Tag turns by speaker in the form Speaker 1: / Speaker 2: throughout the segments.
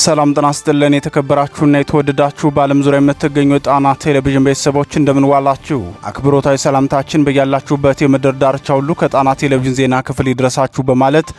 Speaker 1: ሰላም ጤና ይስጥልን የተከበራችሁና የተወደዳችሁ በዓለም ዙሪያ የምትገኙ ጣና ቴሌቪዥን ቤተሰቦች እንደምን ዋላችሁ። አክብሮታዊ ሰላምታችን በያላችሁበት የምድር ዳርቻ ሁሉ ከጣና ቴሌቪዥን ዜና ክፍል ይድረሳችሁ በማለት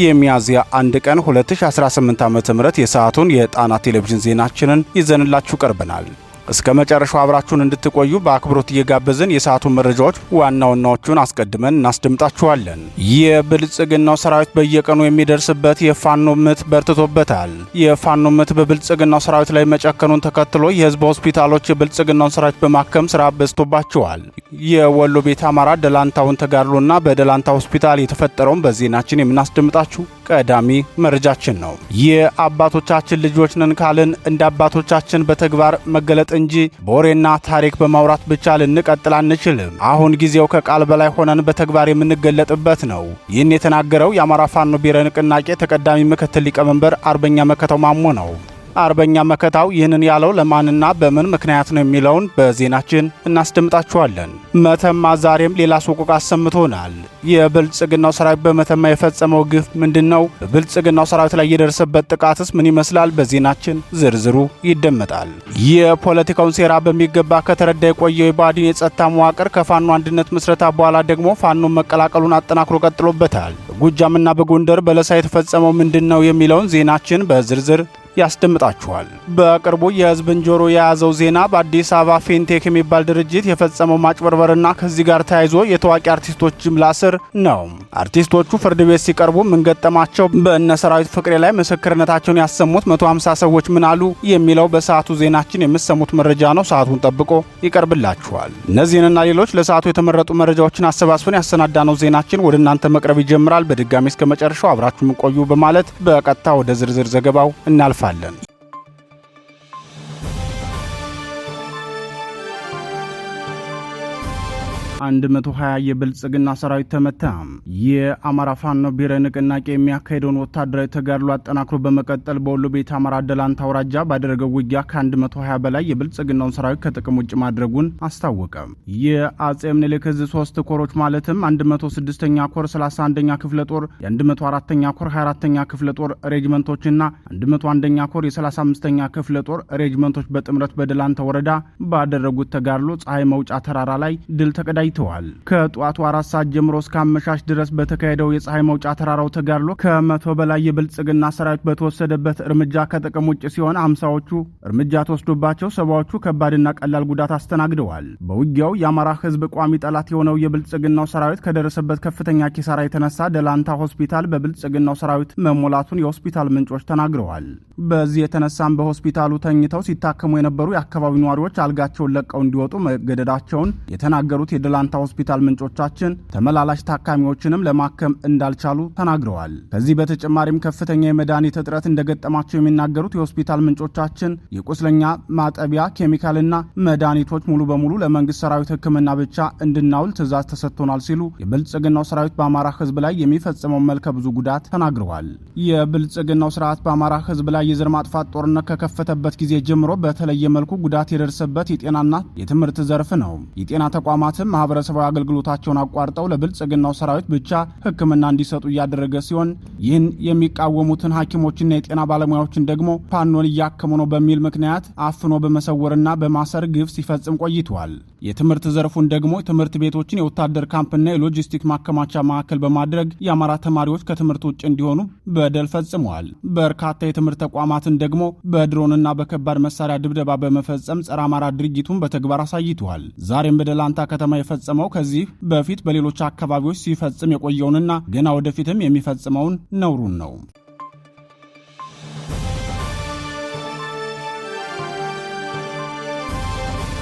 Speaker 1: የሚያዝያ 1 ቀን 2018 ዓ.ም የሰዓቱን የጣና ቴሌቪዥን ዜናችንን ይዘንላችሁ ቀርበናል። እስከ መጨረሻው አብራችሁን እንድትቆዩ በአክብሮት እየጋበዝን የሰዓቱን መረጃዎች ዋና ዋናዎቹን አስቀድመን እናስደምጣችኋለን። የብልጽግናው ሰራዊት በየቀኑ የሚደርስበት የፋኖ ምት በርትቶበታል። የፋኖ ምት በብልጽግናው ሰራዊት ላይ መጨከኑን ተከትሎ የህዝብ ሆስፒታሎች የብልጽግናውን ሰራዊት በማከም ስራ በዝቶባቸዋል። የወሎ ቤት አማራ ደላንታውን ተጋድሎና በደላንታ ሆስፒታል የተፈጠረውን በዜናችን የምናስደምጣችሁ ቀዳሚ መረጃችን ነው። የአባቶቻችን ልጆች ነን ካልን እንደ አባቶቻችን በተግባር መገለጥ እንጂ በወሬና ታሪክ በማውራት ብቻ ልንቀጥል አንችልም። አሁን ጊዜው ከቃል በላይ ሆነን በተግባር የምንገለጥበት ነው። ይህን የተናገረው የአማራ ፋኖ ብሔራዊ ንቅናቄ ተቀዳሚ ምክትል ሊቀመንበር አርበኛ መከታው ማሞ ነው። አርበኛ መከታው ይህንን ያለው ለማንና በምን ምክንያት ነው የሚለውን በዜናችን እናስደምጣችኋለን። መተማ ዛሬም ሌላ ሶቆቃ አሰምቶናል። የብልጽግናው ሰራዊት በመተማ የፈጸመው ግፍ ምንድነው? በብልጽግናው ሰራዊት ላይ የደረሰበት ጥቃትስ ምን ይመስላል? በዜናችን ዝርዝሩ ይደመጣል። የፖለቲካውን ሴራ በሚገባ ከተረዳ የቆየው የባዲን የጸጥታ መዋቅር ከፋኖ አንድነት ምስረታ በኋላ ደግሞ ፋኖን መቀላቀሉን አጠናክሮ ቀጥሎበታል። በጎጃምና በጎንደር በለሳ የተፈጸመው ምንድነው የሚለውን ዜናችን በዝርዝር ያስደምጣችኋል። በቅርቡ የህዝብን ጆሮ የያዘው ዜና በአዲስ አበባ ፌንቴክ የሚባል ድርጅት የፈጸመው ማጭበርበርና ከዚህ ጋር ተያይዞ የታዋቂ አርቲስቶች ጅምላ እስር ነው። አርቲስቶቹ ፍርድ ቤት ሲቀርቡ ምን ገጠማቸው? በእነ ሰራዊት ፍቅሬ ላይ ምስክርነታቸውን ያሰሙት 150 ሰዎች ምን አሉ? የሚለው በሰዓቱ ዜናችን የምትሰሙት መረጃ ነው። ሰዓቱን ጠብቆ ይቀርብላችኋል። እነዚህንና ሌሎች ለሰዓቱ የተመረጡ መረጃዎችን አሰባስበን ያሰናዳነው ዜናችን ወደ እናንተ መቅረብ ይጀምራል። በድጋሚ እስከ መጨረሻው አብራችሁን ቆዩ በማለት በቀጥታ ወደ ዝርዝር ዘገባው እናልፋለን። 120 የብልጽግና ሰራዊት ተመታ። የአማራ ፋኖ ብሔራዊ ንቅናቄ የሚያካሄደውን ወታደራዊ ተጋድሎ አጠናክሮ በመቀጠል በወሎ ቤት አማራ ደላንታ አውራጃ ባደረገው ውጊያ ከ120 በላይ የብልጽግናውን ሰራዊት ከጥቅም ውጭ ማድረጉን አስታወቀ። የአጼ ምኒልክ ዕዝ 3 ኮሮች ማለትም 106ኛ ኮር 31ኛ ክፍለ ጦር፣ የ104ኛ ኮር 24ኛ ክፍለ ጦር ሬጅመንቶችና 101ኛ ኮር የ35ኛ ክፍለ ጦር ሬጅመንቶች በጥምረት በደላንታ ወረዳ ባደረጉት ተጋድሎ ፀሐይ መውጫ ተራራ ላይ ድል ተቀዳጅተዋል። ከጧቱ 4 ሰዓት ጀምሮ እስከ አመሻሽ ድረስ በተካሄደው የፀሐይ መውጫ ተራራው ተጋድሎ ከ100 በላይ የብልጽግና ሰራዊት በተወሰደበት እርምጃ ከጥቅም ውጭ ሲሆን 50ዎቹ እርምጃ ተወስዶባቸው 70ዎቹ ከባድና ቀላል ጉዳት አስተናግደዋል። በውጊያው የአማራ ሕዝብ ቋሚ ጠላት የሆነው የብልጽግናው ሰራዊት ከደረሰበት ከፍተኛ ኪሳራ የተነሳ ደላንታ ሆስፒታል በብልጽግናው ሰራዊት መሞላቱን የሆስፒታል ምንጮች ተናግረዋል። በዚህ የተነሳም በሆስፒታሉ ተኝተው ሲታከሙ የነበሩ የአካባቢው ነዋሪዎች አልጋቸውን ለቀው እንዲወጡ መገደዳቸውን የተናገሩት የደላንታ ሆስፒታል ምንጮቻችን ተመላላሽ ታካሚዎችንም ለማከም እንዳልቻሉ ተናግረዋል። ከዚህ በተጨማሪም ከፍተኛ የመድኃኒት እጥረት እንደገጠማቸው የሚናገሩት የሆስፒታል ምንጮቻችን የቁስለኛ ማጠቢያ ኬሚካልና መድኃኒቶች ሙሉ በሙሉ ለመንግስት ሰራዊት ሕክምና ብቻ እንድናውል ትዕዛዝ ተሰጥቶናል ሲሉ የብልጽግናው ሰራዊት በአማራ ሕዝብ ላይ የሚፈጽመው መልከ ብዙ ጉዳት ተናግረዋል። የብልጽግናው ስርዓት በአማራ ሕዝብ ላይ የዘር ማጥፋት ጦርነት ከከፈተበት ጊዜ ጀምሮ በተለየ መልኩ ጉዳት የደረሰበት የጤናና የትምህርት ዘርፍ ነው። የጤና ተቋማትም ማህበረሰባዊ አገልግሎታቸውን አቋርጠው ለብልጽግናው ሰራዊት ብቻ ሕክምና እንዲሰጡ እያደረገ ሲሆን ይህን የሚቃወሙትን ሐኪሞችና የጤና ባለሙያዎችን ደግሞ ፋኖን እያከሙ ነው በሚል ምክንያት አፍኖ በመሰወርና በማሰር ግፍ ሲፈጽም ቆይቷል። የትምህርት ዘርፉን ደግሞ ትምህርት ቤቶችን የወታደር ካምፕና የሎጂስቲክ ማከማቻ ማዕከል በማድረግ የአማራ ተማሪዎች ከትምህርት ውጭ እንዲሆኑ በደል ፈጽመዋል። በርካታ የትምህርት ተቋማትን ደግሞ በድሮንና በከባድ መሳሪያ ድብደባ በመፈጸም ጸረ አማራ ድርጊቱን በተግባር አሳይቷል። ዛሬም በደላንታ ከተማ የፈጸመው ከዚህ በፊት በሌሎች አካባቢዎች ሲፈጽም የቆየውንና ገና ወደፊትም የሚፈጽመውን ነውሩን ነው።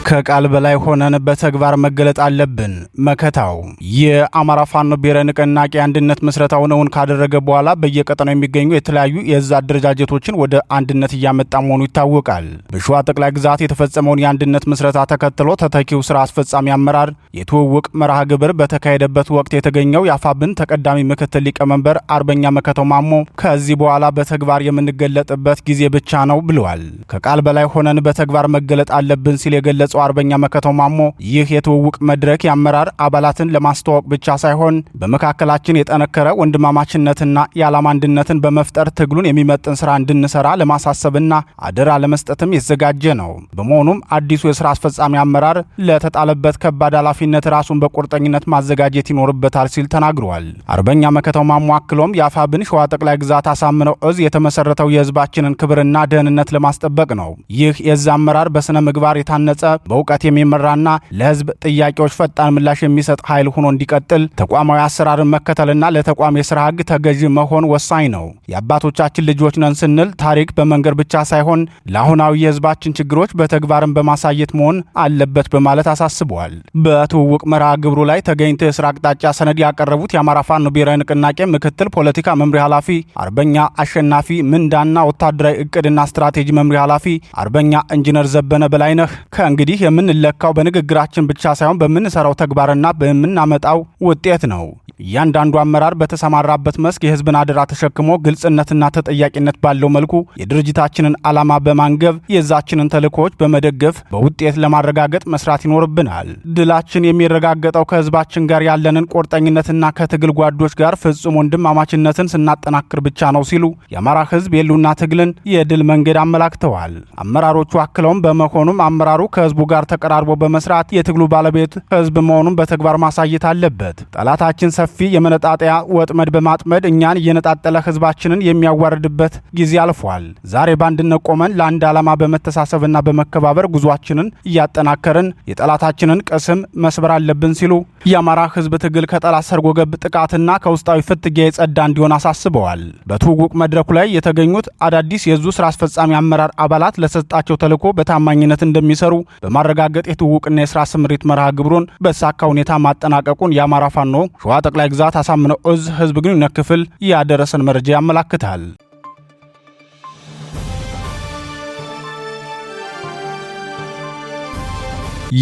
Speaker 1: ከቃል በላይ ሆነን በተግባር መገለጥ አለብን። መከታው የአማራ ፋኖ ብሔራዊ ንቅናቄ አንድነት ምስረታውን እውን ካደረገ በኋላ በየቀጠናው የሚገኙ የተለያዩ የእዝ አደረጃጀቶችን ወደ አንድነት እያመጣ መሆኑ ይታወቃል። በሸዋ ጠቅላይ ግዛት የተፈጸመውን የአንድነት ምስረታ ተከትሎ ተተኪው ስራ አስፈጻሚ አመራር የትውውቅ መርሃ ግብር በተካሄደበት ወቅት የተገኘው የአፋብን ተቀዳሚ ምክትል ሊቀመንበር አርበኛ መከታው ማሞ ከዚህ በኋላ በተግባር የምንገለጥበት ጊዜ ብቻ ነው ብለዋል። ከቃል በላይ ሆነን በተግባር መገለጥ አለብን ሲል የገለጸው አርበኛ መከተው ማሞ ይህ የትውውቅ መድረክ የአመራር አባላትን ለማስተዋወቅ ብቻ ሳይሆን በመካከላችን የጠነከረ ወንድማማችነትና የዓላማ አንድነትን በመፍጠር ትግሉን የሚመጥን ስራ እንድንሰራ ለማሳሰብና አደራ ለመስጠትም የተዘጋጀ ነው። በመሆኑም አዲሱ የስራ አስፈጻሚ አመራር ለተጣለበት ከባድ ኃላፊነት ራሱን በቁርጠኝነት ማዘጋጀት ይኖርበታል ሲል ተናግሯል። አርበኛ መከተው ማሞ አክሎም የአፋብን ሸዋ ጠቅላይ ግዛት አሳምነው እዝ የተመሰረተው የህዝባችንን ክብርና ደህንነት ለማስጠበቅ ነው። ይህ የዛ አመራር በስነ ምግባር የታነጸ በእውቀት የሚመራና ለህዝብ ጥያቄዎች ፈጣን ምላሽ የሚሰጥ ኃይል ሆኖ እንዲቀጥል ተቋማዊ አሰራርን መከተልና ለተቋም የስራ ህግ ተገዢ መሆን ወሳኝ ነው። የአባቶቻችን ልጆች ነን ስንል ታሪክ በመንገር ብቻ ሳይሆን ለአሁናዊ የህዝባችን ችግሮች በተግባርን በማሳየት መሆን አለበት በማለት አሳስበዋል። በትውውቅ መርሃ ግብሩ ላይ ተገኝተው የስራ አቅጣጫ ሰነድ ያቀረቡት የአማራ ፋኖ ብሔራዊ ንቅናቄ ምክትል ፖለቲካ መምሪያ ኃላፊ አርበኛ አሸናፊ ምንዳና ወታደራዊ እቅድና ስትራቴጂ መምሪያ ኃላፊ አርበኛ ኢንጂነር ዘበነ በላይነህ ከእንግዲህ የምንለካው በንግግራችን ብቻ ሳይሆን በምንሰራው ተግባርና በምናመጣው ውጤት ነው። እያንዳንዱ አመራር በተሰማራበት መስክ የህዝብን አደራ ተሸክሞ ግልጽነትና ተጠያቂነት ባለው መልኩ የድርጅታችንን ዓላማ በማንገብ የዛችንን ተልእኮዎች በመደገፍ በውጤት ለማረጋገጥ መስራት ይኖርብናል። ድላችን የሚረጋገጠው ከህዝባችን ጋር ያለንን ቁርጠኝነትና ከትግል ጓዶች ጋር ፍጹም ወንድማማችነትን ስናጠናክር ብቻ ነው ሲሉ የአማራ ህዝብ የሉና ትግልን የድል መንገድ አመላክተዋል። አመራሮቹ አክለውም በመሆኑም አመራሩ ከህዝቡ ጋር ተቀራርቦ በመስራት የትግሉ ባለቤት ህዝብ መሆኑን በተግባር ማሳየት አለበት። ጠላታችን ሰፊ የመነጣጠያ ወጥመድ በማጥመድ እኛን እየነጣጠለ ህዝባችንን የሚያዋርድበት ጊዜ አልፏል። ዛሬ በአንድነት ቆመን ለአንድ ዓላማ በመተሳሰብና በመከባበር ጉዟችንን እያጠናከርን የጠላታችንን ቅስም መስበር አለብን ሲሉ የአማራ ህዝብ ትግል ከጠላት ሰርጎ ገብ ጥቃትና ከውስጣዊ ፍትጊያ የጸዳ እንዲሆን አሳስበዋል። በትውውቅ መድረኩ ላይ የተገኙት አዳዲስ የዙ ስራ አስፈጻሚ አመራር አባላት ለሰጣቸው ተልዕኮ በታማኝነት እንደሚሰሩ በማረጋገጥ የትውውቅና የስራ ስምሪት መርሃ ግብሩን በሳካ ሁኔታ ማጠናቀቁን የአማራ ፋኖ ሸዋ ጠቅላይ ግዛት አሳምነው እዝ ህዝብ ግንኙነት ክፍል ያደረሰን መረጃ ያመላክታል።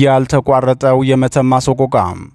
Speaker 1: ያልተቋረጠው የመተማ ሰቆቃ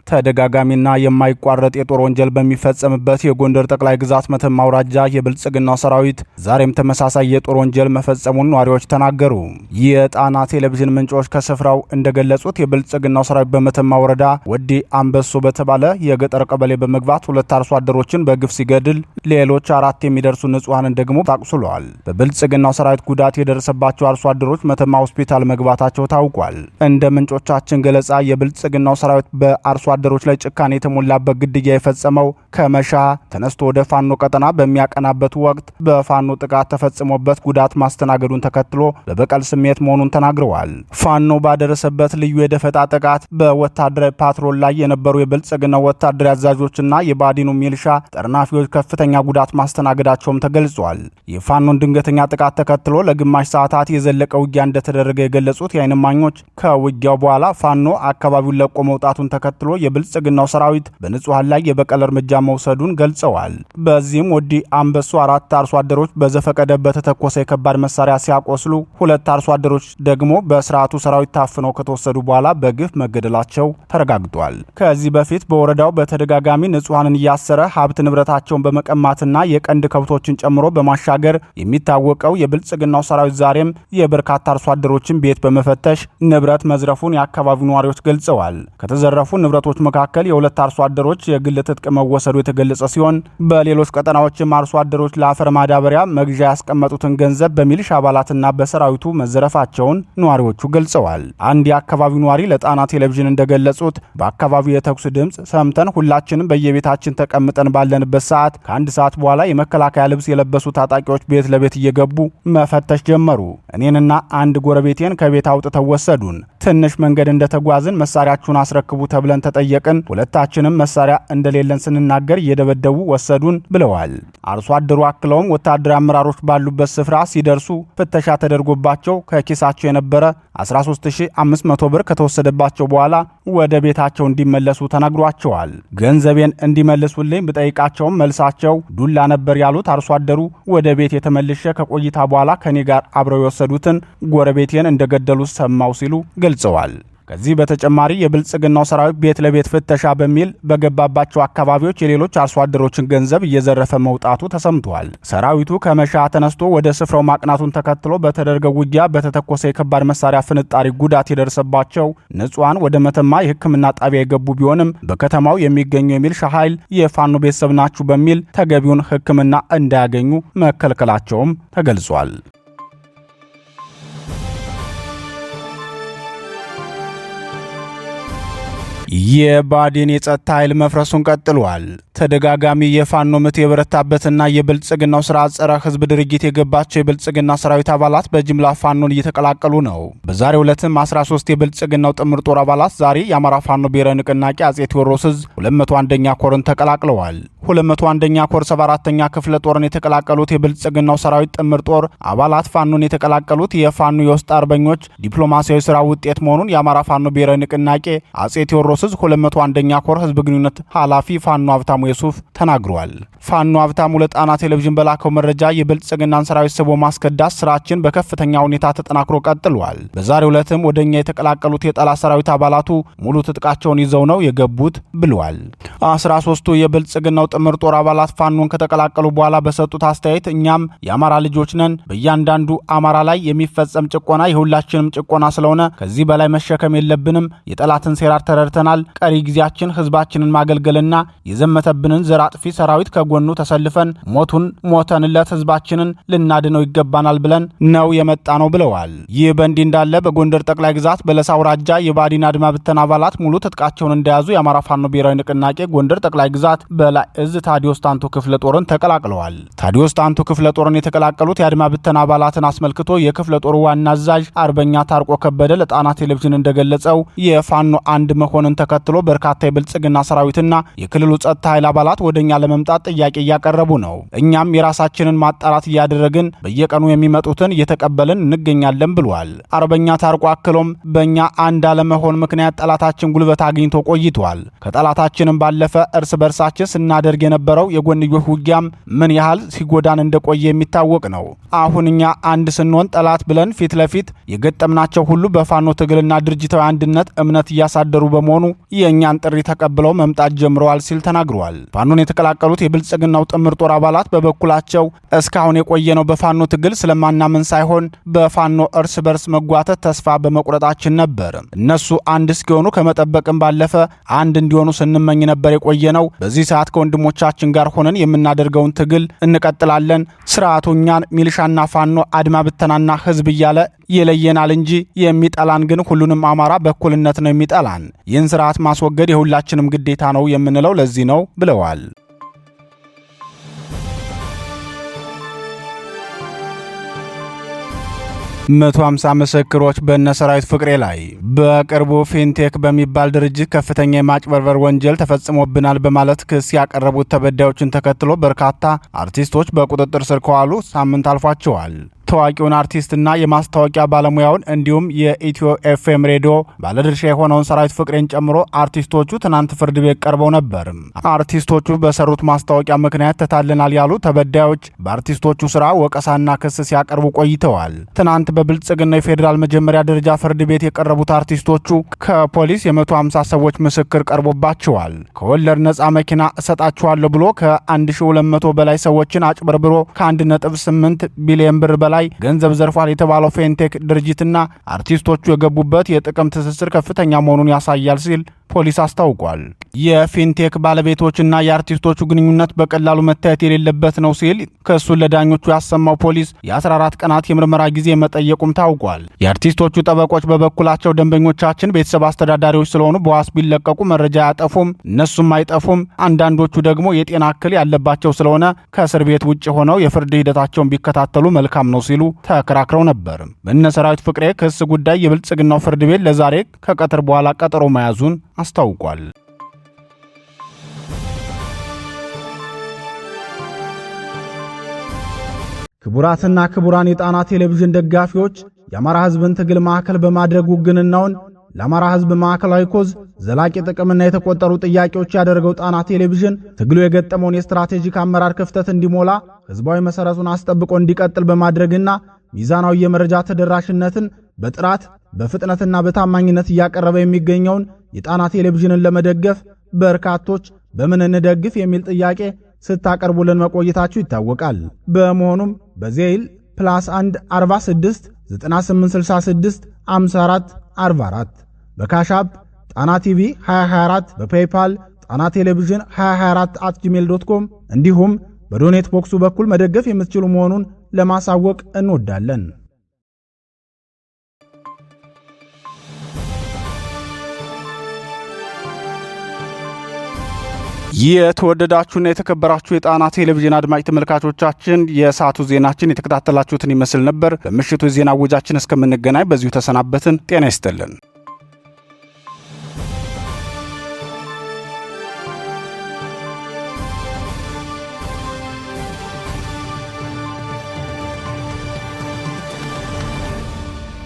Speaker 1: ተደጋጋሚና የማይቋረጥ የጦር ወንጀል በሚፈጸምበት የጎንደር ጠቅላይ ግዛት መተማ አውራጃ የብልጽግናው ሰራዊት ዛሬም ተመሳሳይ የጦር ወንጀል መፈጸሙን ነዋሪዎች ተናገሩ። የጣና ቴሌቪዥን ምንጮች ከስፍራው እንደገለጹት የብልጽግናው ሰራዊት በመተማ ወረዳ ወዲ አንበሶ በተባለ የገጠር ቀበሌ በመግባት 2 አርሶ አደሮችን በግፍ ሲገድል ሌሎች 4 የሚደርሱ ንጹሃንን ደግሞ ታቁስለዋል። በብልጽግናው ሰራዊት ጉዳት የደረሰባቸው አርሶ አደሮች መተማ ሆስፒታል መግባታቸው ታውቋል። እንደ ምንጮች ቻችን ገለጻ የብልጽግናው ሰራዊት በአርሶ አደሮች ላይ ጭካኔ የተሞላበት ግድያ የፈጸመው ከመሻ ተነስቶ ወደ ፋኖ ቀጠና በሚያቀናበት ወቅት በፋኖ ጥቃት ተፈጽሞበት ጉዳት ማስተናገዱን ተከትሎ በበቀል ስሜት መሆኑን ተናግረዋል። ፋኖ ባደረሰበት ልዩ የደፈጣ ጥቃት በወታደራዊ ፓትሮል ላይ የነበሩ የብልጽግናው ወታደራዊ አዛዦችና የባዲኑ ሚልሻ ጠርናፊዎች ከፍተኛ ጉዳት ማስተናገዳቸውም ተገልጿል። የፋኖን ድንገተኛ ጥቃት ተከትሎ ለግማሽ ሰዓታት የዘለቀ ውጊያ እንደተደረገ የገለጹት የዓይን እማኞች ከውጊያው በኋላ ፋኖ አካባቢውን ለቆ መውጣቱን ተከትሎ የብልጽግናው ሰራዊት በንጹሃን ላይ የበቀል እርምጃ መውሰዱን ገልጸዋል። በዚህም ወዲ አንበሶ 4 አርሶ አደሮች በዘፈቀደ በተተኮሰ የከባድ መሳሪያ ሲያቆስሉ 2 አርሶ አደሮች ደግሞ በስርዓቱ ሰራዊት ታፍነው ከተወሰዱ በኋላ በግፍ መገደላቸው ተረጋግጧል። ከዚህ በፊት በወረዳው በተደጋጋሚ ንጹሃንን እያሰረ ሀብት ንብረታቸውን በመቀማትና የቀንድ ከብቶችን ጨምሮ በማሻገር የሚታወቀው የብልጽግናው ሰራዊት ዛሬም የበርካታ አርሶ አደሮችን ቤት በመፈተሽ ንብረት መዝረፉን የአካባቢው ነዋሪዎች ገልጸዋል። ከተዘረፉ ንብረቶች መካከል የ2 አርሶ አደሮች የግል ትጥቅ መወሰዱ የተገለጸ ሲሆን በሌሎች ቀጠናዎችም አርሶ አደሮች ለአፈር ማዳበሪያ መግዣ ያስቀመጡትን ገንዘብ በሚሊሻ አባላትና በሰራዊቱ መዘረፋቸውን ነዋሪዎቹ ገልጸዋል። አንድ የአካባቢው ነዋሪ ለጣና ቴሌቪዥን እንደገለጹት በአካባቢው የተኩስ ድምፅ ሰምተን ሁላችንም በየቤታችን ተቀምጠን ባለንበት ሰዓት ከ1 ሰዓት በኋላ የመከላከያ ልብስ የለበሱ ታጣቂዎች ቤት ለቤት እየገቡ መፈተሽ ጀመሩ። እኔንና አንድ ጎረቤቴን ከቤት አውጥተው ወሰዱን። ትንሽ መንገድ እንደተጓዝን መሳሪያችሁን አስረክቡ ተብለን ተጠየቅን። ሁለታችንም መሳሪያ እንደሌለን ስንናገር እየደበደቡ ወሰዱን ብለዋል። አርሶ አደሩ አክለውም ወታደራዊ አመራሮች ባሉበት ስፍራ ሲደርሱ ፍተሻ ተደርጎባቸው ከኪሳቸው የነበረ 13500 ብር ከተወሰደባቸው በኋላ ወደ ቤታቸው እንዲመለሱ ተነግሯቸዋል። ገንዘቤን እንዲመልሱልኝ ብጠይቃቸውም መልሳቸው ዱላ ነበር ያሉት አርሶ አደሩ ወደ ቤት የተመልሼ ከቆይታ በኋላ ከኔ ጋር አብረው የወሰዱትን ጎረቤቴን እንደገደሉ ሰማው ሲሉ ገልጸዋል። ከዚህ በተጨማሪ የብልጽግናው ሰራዊት ቤት ለቤት ፍተሻ በሚል በገባባቸው አካባቢዎች የሌሎች አርሶ አደሮችን ገንዘብ እየዘረፈ መውጣቱ ተሰምቷል። ሰራዊቱ ከመሻ ተነስቶ ወደ ስፍራው ማቅናቱን ተከትሎ በተደረገው ውጊያ በተተኮሰ የከባድ መሳሪያ ፍንጣሪ ጉዳት የደረሰባቸው ንጹሃን ወደ መተማ የሕክምና ጣቢያ የገቡ ቢሆንም በከተማው የሚገኙ የሚልሻ ኃይል የፋኖ ቤተሰብ ናችሁ በሚል ተገቢውን ሕክምና እንዳያገኙ መከልከላቸውም ተገልጿል። የባዴን የጸጥታ ኃይል መፍረሱን ቀጥሏል። ተደጋጋሚ የፋኖ ምት የበረታበትና የብልጽግናው ስራ ጸረ ህዝብ ድርጊት የገባቸው የብልጽግና ሰራዊት አባላት በጅምላ ፋኖን እየተቀላቀሉ ነው። በዛሬው ዕለትም 13 የብልጽግናው ጥምር ጦር አባላት ዛሬ የአማራ ፋኖ ብሔራዊ ንቅናቄ አጼ ቴዎድሮስ ዕዝ 201ኛ ኮርን ተቀላቅለዋል። 201ኛ ኮር 74ኛ ክፍለ ጦርን የተቀላቀሉት የብልጽግናው ሰራዊት ጥምር ጦር አባላት ፋኖን የተቀላቀሉት የፋኖ የውስጥ አርበኞች ዲፕሎማሲያዊ ስራ ውጤት መሆኑን የአማራ ፋኖ ብሔራዊ ንቅናቄ አጼ ቴዎድሮስ ዕዝ 201ኛ ኮር ህዝብ ግንኙነት ኃላፊ ፋኖ ሀብታሙ የሱፍ ተናግሯል። ፋኖ ሀብታሙ ለጣና ቴሌቪዥን በላከው መረጃ የብልጽግናን ሰራዊት ስቦ ማስከዳት ስራችን በከፍተኛ ሁኔታ ተጠናክሮ ቀጥሏል። በዛሬው ዕለትም ወደኛ የተቀላቀሉት የጠላት ሰራዊት አባላቱ ሙሉ ትጥቃቸውን ይዘው ነው የገቡት ብለዋል። 13ቱ የብልጽግናው ጥምር ጦር አባላት ፋኖን ከተቀላቀሉ በኋላ በሰጡት አስተያየት እኛም የአማራ ልጆች ነን፣ በእያንዳንዱ አማራ ላይ የሚፈጸም ጭቆና የሁላችንም ጭቆና ስለሆነ ከዚህ በላይ መሸከም የለብንም። የጠላትን ሴራ ተረድተናል። ቀሪ ጊዜያችን ህዝባችንን ማገልገልና የዘመተብንን ዘር አጥፊ ሰራዊት ከጎኑ ተሰልፈን ሞተንለት ህዝባችንን ልናድነው ይገባናል ብለን ነው የመጣ ነው ብለዋል። ይህ በእንዲህ እንዳለ በጎንደር ጠቅላይ ግዛት በለሳ አውራጃ የባዲን አድማ ብተና አባላት ሙሉ ትጥቃቸውን እንደያዙ የአማራ ፋኖ ብሔራዊ ንቅናቄ ጎንደር ጠቅላይ ግዛት በላይ እዝ ታዲዮስ ታንቱ ክፍለ ጦርን ተቀላቅለዋል። ታዲዮስ ታንቱ ክፍለ ጦርን የተቀላቀሉት የአድማ ብተና አባላትን አስመልክቶ የክፍለ ጦሩ ዋና አዛዥ አርበኛ ታርቆ ከበደ ለጣና ቴሌቪዥን እንደገለጸው የፋኖ አንድ መሆንን ተከትሎ በርካታ የብልጽግና ሰራዊትና የክልሉ ጸጥታ ኃይል አባላት ወደኛ ለመምጣት ጥያቄ እያቀረቡ ነው። እኛም የራሳችንን ማጣራት እያደረግን በየቀኑ የሚመጡትን እየተቀበልን እንገኛለን ብሏል። አርበኛ ታርቆ አክሎም በእኛ አንድ አለመሆን ምክንያት ጠላታችን ጉልበት አግኝቶ ቆይቷል። ከጠላታችንም ባለፈ እርስ በርሳችን ስናደርግ የነበረው የጎንዮሽ ውጊያም ምን ያህል ሲጎዳን እንደቆየ የሚታወቅ ነው። አሁን እኛ አንድ ስንሆን ጠላት ብለን ፊት ለፊት የገጠምናቸው ሁሉ በፋኖ ትግልና ድርጅታዊ አንድነት እምነት እያሳደሩ በመሆኑ የእኛን ጥሪ ተቀብለው መምጣት ጀምረዋል ሲል ተናግሯል። ፋኖን የተቀላቀሉት የብልጽግናው ጥምር ጦር አባላት በበኩላቸው እስካሁን የቆየነው በፋኖ ትግል ስለማናምን ሳይሆን በፋኖ እርስ በርስ መጓተት ተስፋ በመቁረጣችን ነበር። እነሱ አንድ እስኪሆኑ ከመጠበቅም ባለፈ አንድ እንዲሆኑ ስንመኝ ነበር የቆየነው። በዚህ ሰዓት ከወንድሞቻችን ጋር ሆነን የምናደርገውን ትግል እንቀጥላለን። ስርዓቱ እኛን ሚሊሻና ፋኖ አድማ ብተናና ህዝብ እያለ ይለየናል እንጂ የሚጠላን ግን ሁሉንም አማራ በእኩልነት ነው የሚጠላን። ይህን ስርዓት ማስወገድ የሁላችንም ግዴታ ነው የምንለው ለዚህ ነው ብለዋል። 150 ምስክሮች በእነ ሰራዊት ፍቅሬ ላይ በቅርቡ ፊንቴክ በሚባል ድርጅት ከፍተኛ የማጭበርበር ወንጀል ተፈጽሞብናል በማለት ክስ ያቀረቡት ተበዳዮችን ተከትሎ በርካታ አርቲስቶች በቁጥጥር ስር ከዋሉ ሳምንት አልፏቸዋል። ታዋቂውን አርቲስትና የማስታወቂያ ባለሙያውን እንዲሁም የኢትዮ ኤፍኤም ሬዲዮ ባለድርሻ የሆነውን ሰራዊት ፍቅሬን ጨምሮ አርቲስቶቹ ትናንት ፍርድ ቤት ቀርበው ነበር። አርቲስቶቹ በሰሩት ማስታወቂያ ምክንያት ተታለናል ያሉ ተበዳዮች በአርቲስቶቹ ስራ ወቀሳና ክስ ሲያቀርቡ ቆይተዋል። ትናንት በብልጽግና የፌዴራል መጀመሪያ ደረጃ ፍርድ ቤት የቀረቡት አርቲስቶቹ ከፖሊስ የ150 ሰዎች ምስክር ቀርቦባቸዋል። ከወለድ ነፃ መኪና እሰጣቸዋለሁ ብሎ ከ1200 በላይ ሰዎችን አጭበርብሮ ከ1.8 ቢሊዮን ብር በላይ ገንዘብ ዘርፏል የተባለው ፌንቴክ ድርጅትና አርቲስቶቹ የገቡበት የጥቅም ትስስር ከፍተኛ መሆኑን ያሳያል ሲል ፖሊስ አስታውቋል። የፊንቴክ ባለቤቶችና የአርቲስቶቹ ግንኙነት በቀላሉ መታየት የሌለበት ነው ሲል ክሱን ለዳኞቹ ያሰማው ፖሊስ የ14 ቀናት የምርመራ ጊዜ መጠየቁም ታውቋል። የአርቲስቶቹ ጠበቆች በበኩላቸው ደንበኞቻችን ቤተሰብ አስተዳዳሪዎች ስለሆኑ በዋስ ቢለቀቁ መረጃ አያጠፉም፣ እነሱም አይጠፉም፣ አንዳንዶቹ ደግሞ የጤና እክል ያለባቸው ስለሆነ ከእስር ቤት ውጭ ሆነው የፍርድ ሂደታቸውን ቢከታተሉ መልካም ነው ሲሉ ተከራክረው ነበር። በእነ ሰራዊት ፍቅሬ ክስ ጉዳይ የብልጽግናው ፍርድ ቤት ለዛሬ ከቀትር በኋላ ቀጠሮ መያዙን አስታውቋል።
Speaker 2: ክቡራትና ክቡራን የጣና ቴሌቪዥን ደጋፊዎች የአማራ ሕዝብን ትግል ማዕከል በማድረግ ውግንናውን ለአማራ ሕዝብ ማዕከላዊ ኮዝ ዘላቂ ጥቅምና የተቆጠሩ ጥያቄዎች ያደረገው ጣና ቴሌቪዥን ትግሉ የገጠመውን የስትራቴጂክ አመራር ክፍተት እንዲሞላ ሕዝባዊ መሰረቱን አስጠብቆ እንዲቀጥል በማድረግና ሚዛናዊ የመረጃ ተደራሽነትን በጥራት በፍጥነትና በታማኝነት እያቀረበ የሚገኘውን የጣና ቴሌቪዥንን ለመደገፍ በርካቶች በምን እንደግፍ የሚል ጥያቄ ስታቀርቡልን መቆየታችሁ ይታወቃል። በመሆኑም በዜል +1 46 9866 54 44 በካሻፕ ጣና ቲቪ 2024 በፔይፓል ጣና ቴሌቪዥን 2024@gmail.com እንዲሁም በዶኔት ቦክሱ በኩል መደገፍ የምትችሉ መሆኑን ለማሳወቅ እንወዳለን።
Speaker 1: የተወደዳችሁና የተከበራችሁ የጣና ቴሌቪዥን አድማጭ ተመልካቾቻችን የሰዓቱ ዜናችን የተከታተላችሁትን ይመስል ነበር። በምሽቱ የዜና ወጃችን እስከምንገናኝ በዚሁ ተሰናበትን። ጤና ይስጥልን።